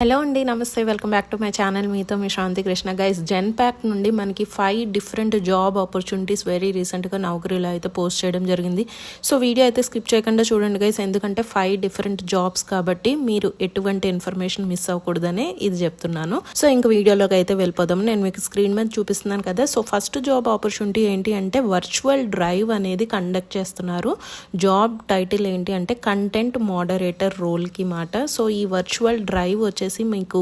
Hello అండి, నమస్తే. Welcome back to my channel. మీతో మీ శాంతి కృష్ణ. గైస్, జెన్పాక్ట్ నుండి మనకి 5 డిఫరెంట్ జాబ్ ఆపర్చునిటీస్ వెరీ రీసెంట్గా నౌకరీలో అయితే పోస్ట్ చేయడం జరిగింది. సో వీడియో అయితే స్కిప్ చేయకుండా చూడండి గైస్, ఎందుకంటే 5 డిఫరెంట్ జాబ్స్ కాబట్టి మీరు ఎటువంటి ఇన్ఫర్మేషన్ మిస్ అవ్వకూడదనే ఇది చెప్తున్నాను. సో ఇంక వీడియోలోకి అయితే వెళ్ళిపోదాం. నేను మీకు స్క్రీన్ మీద చూపిస్తున్నాను కదా. సో ఫస్ట్ జాబ్ ఆపర్చునిటీ ఏంటి అంటే వర్చువల్ డ్రైవ్ అనేది కండక్ట్ చేస్తున్నారు. జాబ్ టైటిల్ ఏంటి అంటే కంటెంట్ మోడరేటర్ రోల్కి మాట. సో ఈ వర్చువల్ డ్రైవ్ వచ్చేసి మీకు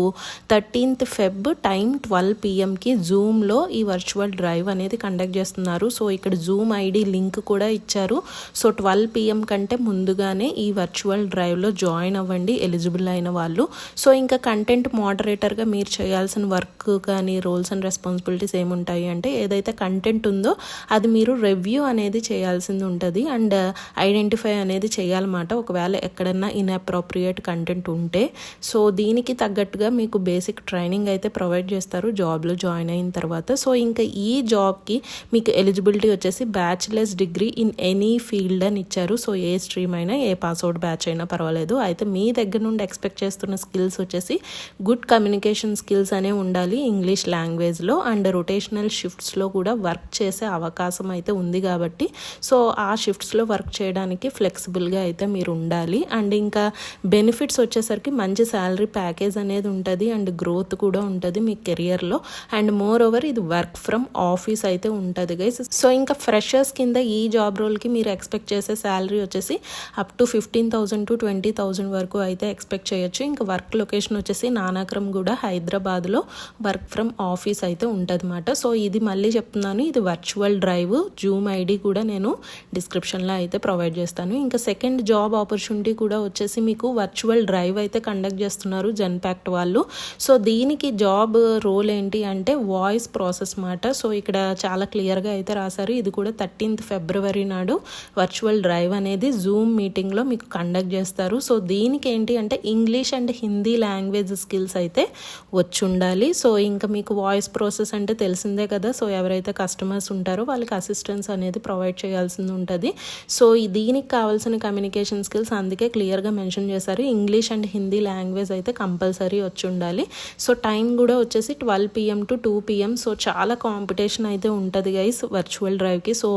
13th Feb టైం 12 PM జూమ్లో ఈ వర్చువల్ డ్రైవ్ అనేది కండక్ట్ చేస్తున్నారు. సో ఇక్కడ జూమ్ ఐడి లింక్ కూడా ఇచ్చారు. సో 12 PM కంటే ముందుగానే ఈ వర్చువల్ డ్రైవ్లో జాయిన్ అవ్వండి ఎలిజిబుల్ అయిన వాళ్ళు. సో ఇంకా కంటెంట్ మోడరేటర్గా మీరు చేయాల్సిన వర్క్ కానీ రోల్స్ అండ్ రెస్పాన్సిబిలిటీస్ ఏముంటాయి అంటే ఏదైతే కంటెంట్ ఉందో అది మీరు రివ్యూ అనేది చేయాల్సింది ఉంటుంది అండ్ ఐడెంటిఫై అనేది చేయాలన్నమాట. ఒకవేళ ఎక్కడన్నా ఇన్అప్రోప్రియేట్ కంటెంట్ ఉంటే సో దీనికి తగ్గట్టుగా మీకు బేసిక్ ట్రైనింగ్ అయితే ప్రొవైడ్ చేస్తారు జాబ్లో జాయిన్ అయిన తర్వాత. సో ఇంకా ఈ జాబ్కి మీకు ఎలిజిబిలిటీ వచ్చేసి bachelors degree in any field అని ఇచ్చారు. సో ఏ స్ట్రీమ్ అయినా ఏ పాస్అవుట్ బ్యాచ్ అయినా పర్వాలేదు. అయితే మీ దగ్గర నుండి ఎక్స్పెక్ట్ చేస్తున్న స్కిల్స్ వచ్చేసి గుడ్ కమ్యూనికేషన్ స్కిల్స్ అనే ఉండాలి ఇంగ్లీష్ లాంగ్వేజ్లో అండ్ రొటేషనల్ షిఫ్ట్స్లో కూడా వర్క్ చేసే అవకాశం అయితే ఉంది కాబట్టి సో ఆ షిఫ్ట్స్లో వర్క్ చేయడానికి ఫ్లెక్సిబుల్గా అయితే మీరు ఉండాలి. అండ్ ఇంకా బెనిఫిట్స్ వచ్చేసరికి మంచి శాలరీ ప్యాకేజ్ అనేది ఉంటుంది అండ్ గ్రోత్ కూడా ఉంటుంది మీ కెరియర్లో. అండ్ మోర్ ఓవర్ ఇది వర్క్ ఫ్రమ్ ఆఫీస్ అయితే ఉంటుంది గైస్. సో ఇంకా ఫ్రెషర్స్ కింద ఈ జాబ్ రోల్కి మీరు ఎక్స్పెక్ట్ చేసే శాలరీ వచ్చేసి అప్ టు 15,000 to 20,000 వరకు అయితే ఎక్స్పెక్ట్ చేయొచ్చు. ఇంకా వర్క్ లొకేషన్ వచ్చేసి నానాక్రమ్ కూడా హైదరాబాద్లో వర్క్ ఫ్రమ్ ఆఫీస్ అయితే ఉంటుంది అన్నమాట. సో ఇది మళ్ళీ చెప్తున్నాను, ఇది వర్చువల్ డ్రైవ్. జూమ్ ఐడి కూడా నేను డిస్క్రిప్షన్లో అయితే ప్రొవైడ్ చేస్తాను. ఇంకా సెకండ్ జాబ్ ఆపర్చునిటీ కూడా వచ్చేసి మీకు వర్చువల్ డ్రైవ్ అయితే కండక్ట్ చేస్తున్నారు జెన్పాక్ట్ వాళ్ళు. సో దీనికి జాబ్ రోల్ ఏంటి అంటే వాయిస్ ప్రాసెస్ మాట. సో ఇక్కడ చాలా క్లియర్గా అయితే రాశారు. ఇది కూడా 13th February నాడు వర్చువల్ డ్రైవ్ అనేది జూమ్ మీటింగ్లో మీకు కండక్ట్ చేస్తారు. సో దీనికి ఏంటి అంటే English and Hindi language skills అయితే వచ్చి ఉండాలి. సో ఇంకా మీకు వాయిస్ ప్రాసెస్ అంటే తెలిసిందే కదా. సో ఎవరైతే కస్టమర్స్ ఉంటారో వాళ్ళకి అసిస్టెన్స్ అనేది ప్రొవైడ్ చేయాల్సింది ఉంటుంది. సో దీనికి కావాల్సిన కమ్యూనికేషన్ స్కిల్స్ అందుకే క్లియర్గా మెన్షన్ చేశారు. ఇంగ్లీష్ అండ్ హిందీ లాంగ్వేజ్ అయితే కంపల్సరీ వచ్చి ఉండాలి. సో టైం కూడా వచ్చేసి 12 PM to 2 PM. సో చాలా కాంపిటీషన్ అయితే ఉంటుంది గైస్ వర్చువల్ డ్రైవ్కి. సో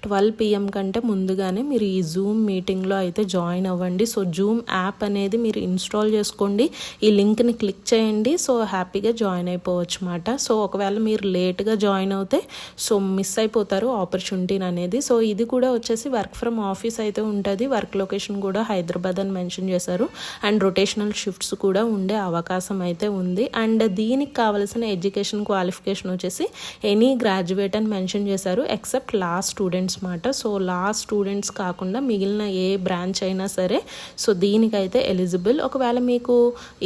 12 PM కంటే ముందుగానే మీరు ఈ జూమ్ మీటింగ్లో అయితే జాయిన్ అవ్వండి. సో జూమ్ యాప్ అనేది మీరు ఇన్స్టాల్ చేసుకోండి, ఈ లింక్ని క్లిక్ చేయండి. సో హ్యాపీగా జాయిన్ అయిపోవచ్చు అన్నమాట. సో ఒకవేళ మీరు లేట్గా జాయిన్ అవుతే సో మిస్ అయిపోతారు ఆపర్చునిటీని అనేది. సో ఇది కూడా వచ్చేసి వర్క్ ఫ్రమ్ ఆఫీస్ అయితే ఉంటుంది. వర్క్ లొకేషన్ కూడా హైదరాబాద్ అని మెన్షన్ చేశారు అండ్ రొటేషనల్ షిఫ్ట్స్ కూడా ఉండే అవకాశం అయితే ఉంది. అండ్ దీనికి కావాల్సిన ఎడ్యుకేషన్ క్వాలిఫికేషన్ వచ్చేసి ఎనీ గ్రాడ్యుయేట్ అని మెన్షన్ చేశారు ఎక్సెప్ట్ లా స్టూడెంట్స్ మాట. సో లా స్టూడెంట్స్ కాకుండా మిగిలిన ఏ బ్రాంచ్ అయినా సరే సో దీనికైతే ఎలిజిబుల్. ఒకవేళ మీకు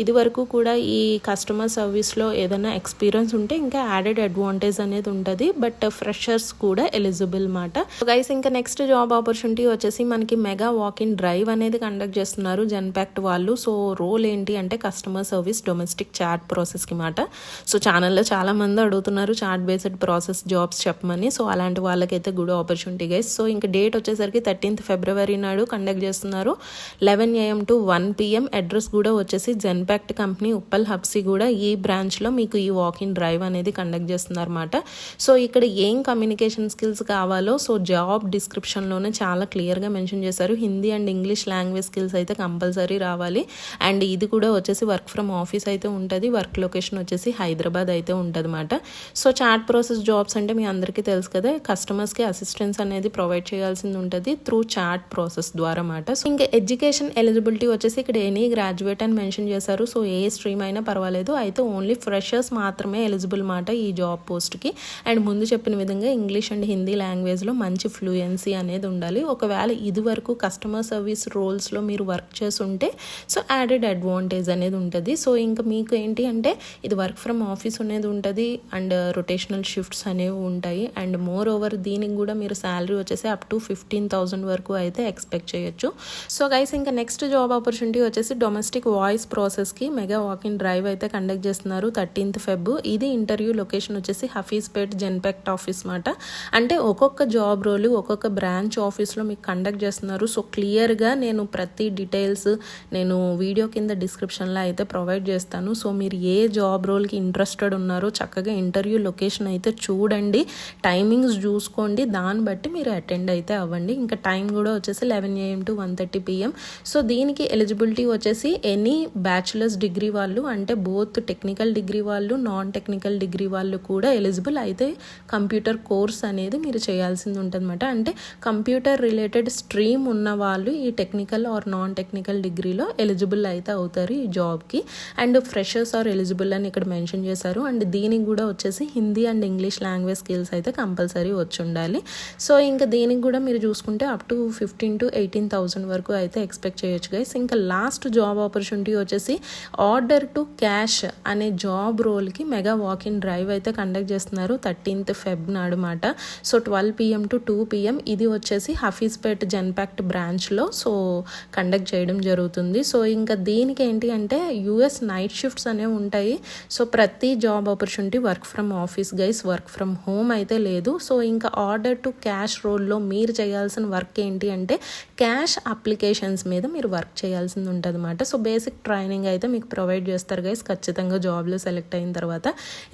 ఇది వరకు కూడా ఈ కస్టమర్ సర్వీస్లో ఏదైనా ఎక్స్పీరియన్స్ ఉంటే ఇంకా యాడెడ్ అడ్వాంటేజ్ అనేది ఉంటుంది. బట్ ఫ్రెషర్స్ కూడా ఎలిజిబుల్ మాట. గైస్ ఇంకా నెక్స్ట్ జాబ్ ఆపర్చునిటీ వచ్చేసి మనకి మెగా వాక్ ఇన్ డ్రైవ్ అనేది కండక్ట్ చేస్తున్నారు జెన్పాక్ట్ వాళ్ళు. సో రోల్ ఏంటి అంటే కస్టమర్ సర్వీస్ డొమెస్టిక్ చాట్ ప్రాసెస్కి మాట. సో ఛానల్లో చాలా మంది అడుగుతున్నారు చాట్ బేస్డ్ ప్రాసెస్ జాబ్స్ చెప్పమని. సో అలాంటి వాళ్ళకైతే గుడ్ ఆపర్చునిటీ గైస్. సో ఇంకా డేట్ వచ్చేసరికి 13th February నాడు కండక్ట్ చేస్తున్నారు 11 AM to 1 PM. అడ్రస్ కూడా వచ్చేసి జెన్పాక్ట్ కంపెనీ ఉప్పల్ హబ్సీ కూడా ఈ బ్రాంచ్లో మీకు ఈ వాక్ ఇన్ డ్రైవ్ అనేది కండక్ట్ చేస్తున్నారు అన్నమాట. సో ఇక్కడ ఏం కమ్యూనికేషన్ స్కిల్స్ కావాలో సో జాబ్ డిస్క్రిప్షన్లోనే చాలా క్లియర్గా మెన్షన్ చేశారు. Hindi and English language skills అయితే కంపల్సరీ రావాలి. అండ్ ఇది కూడా వచ్చేసి వర్క్ ఫ్రమ్ ఆఫీస్ అయితే ఉంటుంది. వర్క్ లొకేషన్ వచ్చేసి హైదరాబాద్ అయితే ఉంటుంది అన్నమాట. సో చాట్ ప్రాసెస్ జాబ్స్ అంటే మీ అందరికీ తెలుసు కదా, కస్టమర్స్కి అసిస్టెన్స్ అనేది ప్రొవైడ్ చేయాల్సింది ఉంటుంది త్రూ చాట్ ప్రాసెస్ ద్వారా అన్నమాట. సో ఇంకా ఎడ్యుకేషన్ ఎలిజిబిలిటీ వచ్చేసి ఇక్కడ ఎనీ గ్రాడ్యుయేట్ అని మెన్షన్ చేశారు. సో ఏ స్ట్రీమ్ అయినా పర్వాలేదు. అయితే ఓన్లీ ఫ్రెషర్స్ మాత్రమే ఎలిజిబుల్ మాట ఈ జాబ్ పోస్ట్కి. అండ్ ముందు చెప్పిన విధంగా ఇంగ్లీష్ అండ్ హిందీ లాంగ్వేజ్లో మంచి ఫ్లూయెన్సీ అనేది ఉండాలి. ఒకవేళ ఇది వరకు కస్టమర్ సర్వీస్ రోల్స్లో మీరు వర్క్ చేస్తుంటే సో యాడెడ్ అడ్వాంటేజ్ అనేది ఉంటుంది. సో ఇంకా మీకు ఏంటి అంటే ఇది వర్క్ ఫ్రమ్ ఆఫీస్ అనేది ఉంటుంది అండ్ రొటేషనల్ షిఫ్ట్స్ అనేవి ఉంటాయి. అండ్ మోర్ ఓవర్ దీనికి కూడా మీరు శాలరీ వచ్చేసి అప్ టు 15,000 వరకు అయితే ఎక్స్పెక్ట్ చేయొచ్చు. సో గైస్ ఇంకా నెక్స్ట్ జాబ్ ఆపర్చునిటీ వచ్చేసి డొమెస్టిక్ వాయిస్ ప్రాసెస్కి మెగా వాక్ ఇన్ డ్రైవ్ అయితే కండక్ట్ చేస్తున్నారు 13th Feb. ఇది ఇంటర్వ్యూ లొకేషన్ వచ్చేసి హఫీజ్పేట్ జెన్పాక్ట్ ఆఫీస్ మాట. అంటే ఒక్కొక్క జాబ్ రోలు ఒక్కొక్క బ్రాంచ్ ఆఫీస్లో మీకు కండక్ట్ చేస్తున్నారు. సో క్లియర్గా నేను ప్రతి డీటెయిల్స్ నేను వీడియో కింద డిస్క్రిప్షన్లో అయితే అయితే ప్రొవైడ్ చేస్తాను. సో మీరు ఏ జాబ్ రోల్కి ఇంట్రెస్టెడ్ ఉన్నారో చక్కగా ఇంటర్వ్యూ లొకేషన్ అయితే చూడండి, టైమింగ్స్ చూసుకోండి, దాన్ని బట్టి మీరు అటెండ్ అయితే అవ్వండి. ఇంకా టైం కూడా వచ్చేసి 11 AM to 1:30 PM. సో దీనికి ఎలిజిబిలిటీ వచ్చేసి ఎనీ బ్యాచులర్స్ డిగ్రీ వాళ్ళు, అంటే బోత్ టెక్నికల్ డిగ్రీ వాళ్ళు నాన్ టెక్నికల్ డిగ్రీ వాళ్ళు కూడా ఎలిజిబుల్ అయితే కంప్యూటర్ కోర్స్ అనేది మీరు చేయాల్సింది ఉంటుందన్నమాట. అంటే కంప్యూటర్ రిలేటెడ్ స్ట్రీమ్ ఉన్న వాళ్ళు ఈ టెక్నికల్ ఆర్ నాన్ టెక్నికల్ డిగ్రీలో ఎలిజిబుల్ అయితే అవుతారు ఈ జాబ్కి. అండ్ ఫ్రెషర్స్ ఆర్ ఎలిజిబుల్ అని ఇక్కడ మెన్షన్ చేశారు. అండ్ దీనికి కూడా వచ్చేసి Hindi and English language skills అయితే కంపల్సరీ వచ్చి ఉండాలి. సో ఇంకా దీనికి కూడా మీరు చూసుకుంటే అప్ టు 15,000 to 18,000 వరకు అయితే ఎక్స్పెక్ట్ చేయొచ్చు గైస్. ఇంకా లాస్ట్ జాబ్ ఆపర్చునిటీ వచ్చేసి ఆర్డర్ టు క్యాష్ అనే జాబ్ రోల్కి మెగా వాక్ ఇన్ డ్రైవ్ అయితే కండక్ట్ చేస్తున్నారు 13th Feb నాడు మాట. సో 12 PM to 2 PM ఇది వచ్చేసి హఫీజ్పేట్ జెన్పాక్ట్ బ్రాంచ్లో సో కండక్ట్ చేయడం జరుగుతుంది. సో ఇంకా దీనికి ఏంటి అంటే US నైట్ షిఫ్ట్స్ అనేవి ఉంటాయి. సో ప్రతి job opportunity work from office guys, work from home అయితే లేదు. సో ఇంకా ఆర్డర్ టు క్యాష్ రోల్లో మీరు చేయాల్సిన వర్క్ ఏంటి అంటే క్యాష్ అప్లికేషన్స్ మీద మీరు వర్క్ చేయాల్సింది ఉంటుంది అన్నమాట. సో బేసిక్ ట్రైనింగ్ అయితే మీకు ప్రొవైడ్ చేస్తారు గైస్ ఖచ్చితంగా జాబ్లో సెలెక్ట్ అయిన తర్వాత.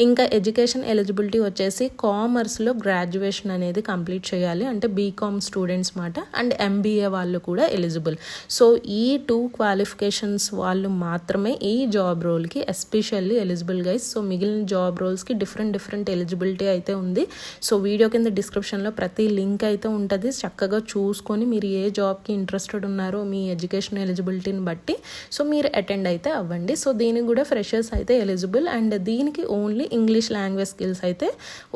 ఇంకా ఎడ్యుకేషన్ ఎలిజిబిలిటీ వచ్చేసి కామర్స్లో గ్రాడ్యుయేషన్ అనేది కంప్లీట్ చేయాలి, అంటే బీకామ్ స్టూడెంట్స్ మాట. అండ్ MBA వాళ్ళు కూడా ఎలిజిబుల్. సో ఈ 2 క్వాలిఫికేషన్స్ వాళ్ళు మాత్రమే ఈ జాబ్ రోల్కి ఎస్పెషల్లీ ఎలిజిబుల్ గైస్. సో మిగిలిన జాబ్ రోల్స్కి డిఫరెంట్ ఎలిజిబిలిటీ అయితే ఉంది. సో వీడియో కింద డిస్క్రిప్షన్లో ప్రతి లింక్ అయితే ఉంటుంది, చక్కగా చూసుకొని మీరు ఏ జాబ్కి ఇంట్రెస్టెడ్ ఉన్నారో మీ ఎడ్యుకేషన్ ఎలిజిబిలిటీని బట్టి సో మీరు అటెండ్ అయితే అవ్వండి. సో దీనికి కూడా ఫ్రెషర్స్ అయితే ఎలిజిబుల్. అండ్ దీనికి ఓన్లీ ఇంగ్లీష్ లాంగ్వేజ్ స్కిల్స్ అయితే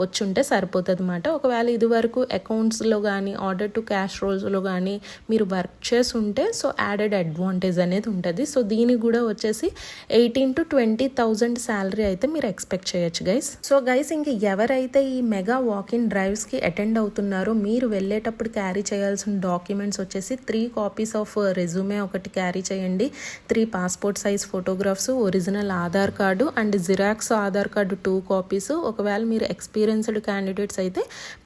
వచ్చుంటే సరిపోతుంది అన్నమాట. ఒకవేళ ఇది వరకు అకౌంట్స్లో కానీ ఆర్డర్ టు క్యాష్ రోల్స్లో కానీ మీరు వర్క్ చేసి ఉంటే సో యాడెడ్ అడ్వాంటేజ్ అనేది ఉంటుంది. సో దీనికి కూడా వచ్చేసి 18,000 to 20,000 శాలరీ అయితే మీరు ఎక్స్పెక్ట్ చేయొచ్చు గైస్. సో గైస్ ఇంక ఎవరైతే ఈ మెగా వాక్ ఇన్ డ్రైవ్స్కి అటెండ్ అవుతున్నారో మీరు వెళ్ళేటప్పుడు క్యారీ చేయాల్సిన డాక్యుమెంట్స్ వచ్చేసి 3 copies ఆఫ్ రెజ్యూమే ఒకటి క్యారీ చేయండి, 3 passport size photographs, original Aadhaar card and xerox Aadhaar card 2 copies. ఒకవేళ మీరు ఎక్స్పీరియన్స్డ్ క్యాండిడేట్స్ అయితే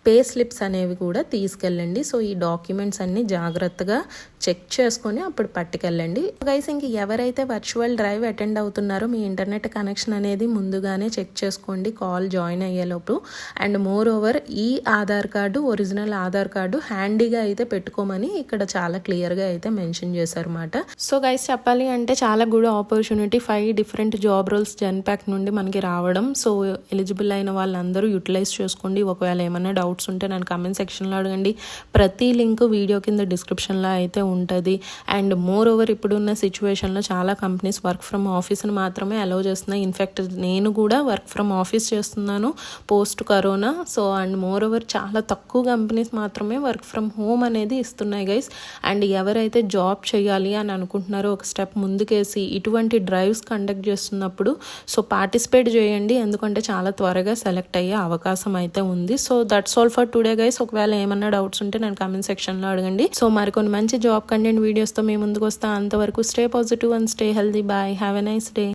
పే స్లిప్స్ అనేవి కూడా తీసుకెళ్ళండి. సో ఈ డాక్యుమెంట్స్ అన్ని జాగ్రత్తగా చెక్ చేసుకొని అప్పుడు పట్టుకెళ్ళండి గైస్. ఇంక ఎవరైతే వర్చువల్ డ్రైవ్ అటెండ్ అవుతున్నారో మీ ఇంటర్నెట్ కనెక్షన్ అనేది ముందుగానే చెక్ చేసుకోండి కాల్ జాయిన్ అయ్యేలోపు. అండ్ మోర్ ఓవర్ ఈ Aadhaar card original Aadhaar card హ్యాండీగా అయితే పెట్టుకోమని ఇక్కడ చాలా క్లియర్గా అయితే మెన్షన్ చేశారన్నమాట. సో గైస్ చెప్పాలి అంటే చాలా good opportunity, 5 different job roles Genpact నుండి మనకి రావడం. సో ఎలిజిబుల్ అయిన వాళ్ళందరూ యూటిలైజ్ చేసుకోండి. ఒకవేళ ఏమైనా డౌట్స్ ఉంటే నన్ను కమెంట్ సెక్షన్లో అడగండి, ప్రతి లింక్ వీడియో కింద డిస్క్రిప్షన్లో అయితే ఉంటుంది. అండ్ మోర్ ఓవర్ ఇప్పుడున్న సిచ్యువేషన్లో చాలా కంపెనీస్ వర్క్ ఫ్రమ్ ఆఫీస్ని మాత్రమే అలౌ చేస్తున్నాయి. ఇన్ఫ్యాక్ట్ నేను కూడా వర్క్ ఫ్రమ్ ఆఫీస్ చేస్తున్నాను post corona. So and more over చాలా తక్కువ కంపెనీస్ మాత్రమే వర్క్ ఫ్రమ్ హోమ్ అనేది ఇస్తున్నాయి గైస్. అండ్ ఎవరైతే జాబ్ చేయాలి అని అనుకుంటున్నారో ఒక స్టెప్ ముందుకేసి ఇటువంటి డ్రైవ్స్ కండక్ట్ చేస్తున్నప్పుడు సో పార్టిసిపేట్ చేయండి, ఎందుకంటే చాలా త్వరగా సెలెక్ట్ అయ్యే అవకాశం అయితే ఉంది. So that's all for today guys. ఒకవేళ ఏమన్నా డౌట్స్ ఉంటే నేను కామెంట్ సెక్షన్లో అడగండి. సో మరికొన్ని మంచి జాబ్ కంటెంట్ వీడియోస్తో మీ ముందుకు వస్తా. అంతవరకు stay positive and stay healthy. Bye, have a nice day.